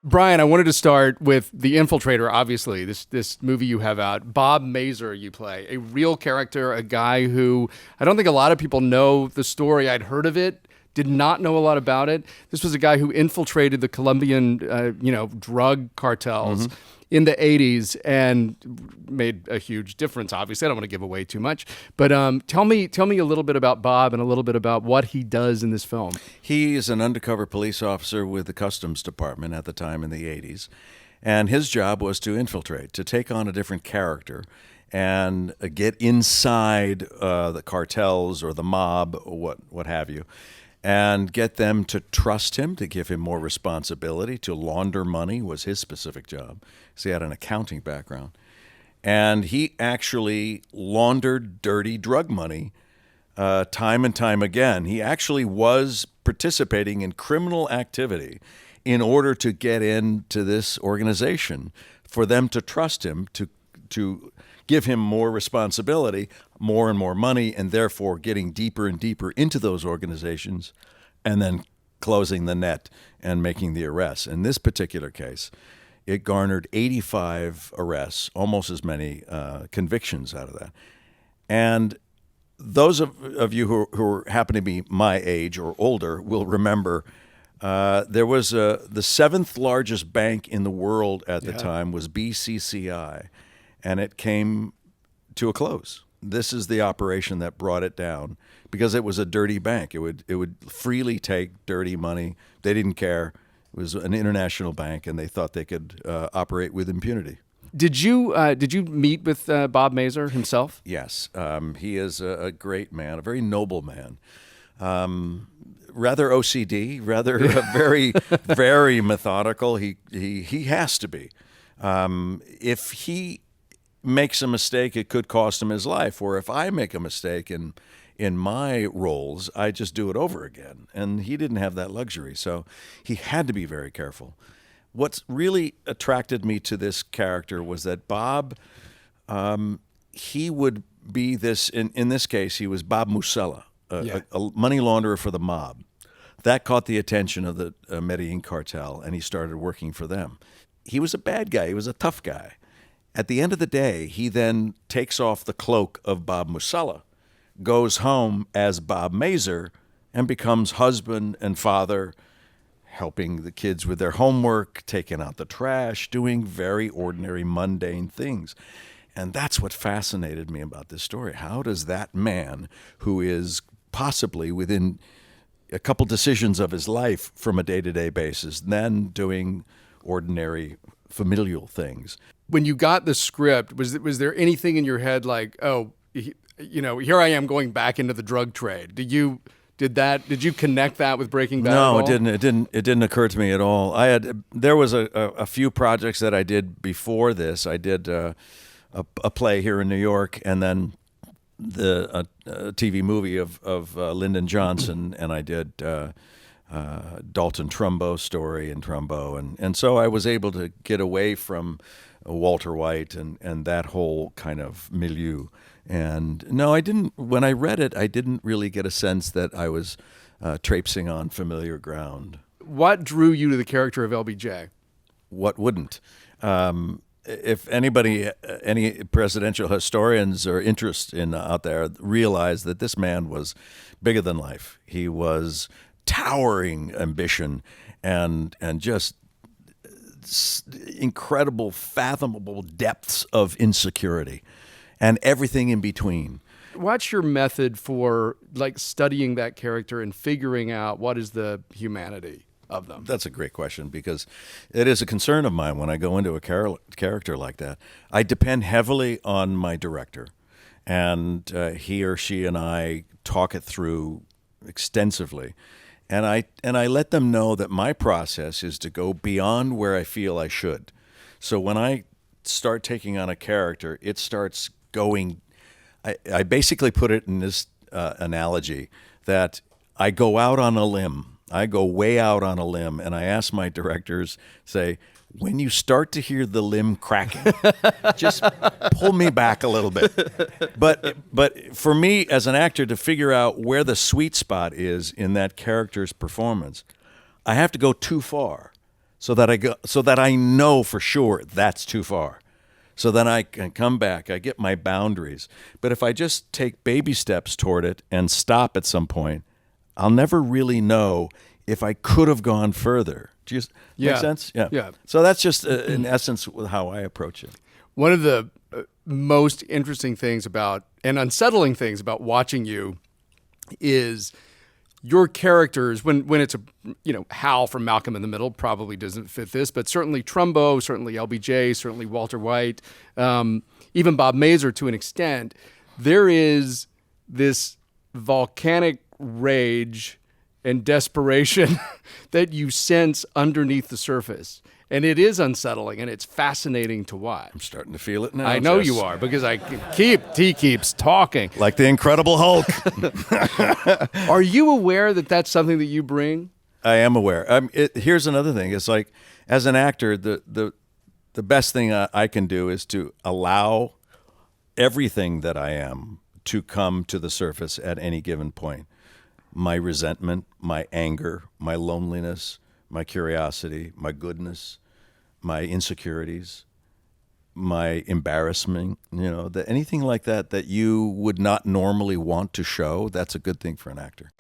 Bryan, I wanted to start with The Infiltrator, obviously, this movie you have out. Bob Mazur you play, a real character, a guy who I don't think a lot of people know the story. I'd heard of it, did not know a lot about it. This was a guy who infiltrated the Colombian, drug cartels in the 80s and made a huge difference, obviously. I don't want to give away too much. But tell me a little bit about Bob and a little bit about what he does in this film. He is an undercover police officer with the Customs Department at the time in the 80s. And his job was to infiltrate, to take on a different character and get inside the cartels or the mob or what have you, and get them to trust him, to give him more responsibility, to launder money was his specific job. So he had an accounting background. And he actually laundered dirty drug money time and time again. He actually was participating in criminal activity in order to get into this organization, for them to trust him, to give him more responsibility, more and more money, and therefore getting deeper and deeper into those organizations and then closing the net and making the arrests. In this particular case, it garnered 85 arrests, almost as many convictions out of that. And those of you who happen to be my age or older will remember there was the seventh largest bank in the world at the time was BCCI, and it came to a close. This is the operation that brought it down because it was a dirty bank. It would freely take dirty money. They didn't care. It was an international bank, and they thought they could operate with impunity. Did you meet with Bob Mazur himself? Yes, he is a great man, a very noble man. Rather OCD, rather very, very methodical. He has to be. If he makes a mistake, it could cost him his life. Or if I make a mistake in my roles, I just do it over again. And he didn't have that luxury, so he had to be very careful. What's really attracted me to this character was that Bob, he would be this, in this case, he was Bob Musella, a money launderer for the mob. That caught the attention of the Medellin cartel, and he started working for them. He was a bad guy. He was a tough guy. At the end of the day, he then takes off the cloak of Bob Musella, goes home as Bob Mazur, and becomes husband and father, helping the kids with their homework, taking out the trash, doing very ordinary, mundane things. And that's what fascinated me about this story. How does that man, who is possibly within a couple decisions of his life from a day-to-day basis, then doing ordinary familial things? When you got the script, was there anything in your head like, here I am going back into the drug trade? Did you connect that with Breaking Bad? No, it didn't. It didn't occur to me at all. There was a few projects that I did before this. I did a play here in New York, and then a TV movie of Lyndon Johnson, and I did Dalton Trumbo's story in Trumbo, and so I was able to get away from Walter White and that whole kind of milieu. And no, I didn't. When I read it, I didn't really get a sense that I was traipsing on familiar ground. What drew you to the character of LBJ? What wouldn't? If anybody, any presidential historians or interest in out there realize that this man was bigger than life. He was towering ambition and just incredible, fathomable depths of insecurity and everything in between. What's your method for studying that character and figuring out what is the humanity of them? That's a great question, because it is a concern of mine when I go into a character like that. I depend heavily on my director, and he or she and I talk it through extensively. And I let them know that my process is to go beyond where I feel I should. So when I start taking on a character, it starts going. I basically put it in this analogy that I go out on a limb. I go way out on a limb, and I ask my directors, say, when you start to hear the limb cracking, just pull me back a little bit. But for me as an actor to figure out where the sweet spot is in that character's performance, I have to go too far. so that I know for sure that's too far. So then I can come back, I get my boundaries. But if I just take baby steps toward it and stop at some point, I'll never really know if I could have gone further. Do you make sense? Yeah. So that's just, in essence, how I approach it. One of the most interesting things about, and unsettling things about watching you is your characters, when it's Hal from Malcolm in the Middle probably doesn't fit this, but certainly Trumbo, certainly LBJ, certainly Walter White, even Bob Mazur to an extent, there is this volcanic rage and desperation that you sense underneath the surface. And it is unsettling, and it's fascinating to watch. I'm starting to feel it now. I know Jess. you are, because he keeps talking. Like the Incredible Hulk. Are you aware that that's something that you bring? I am aware. Here's another thing. It's like, as an actor, the best thing I can do is to allow everything that I am to come to the surface at any given point. My resentment, my anger, my loneliness, my curiosity, my goodness, my insecurities, my embarrassment, anything like that you would not normally want to show, that's a good thing for an actor.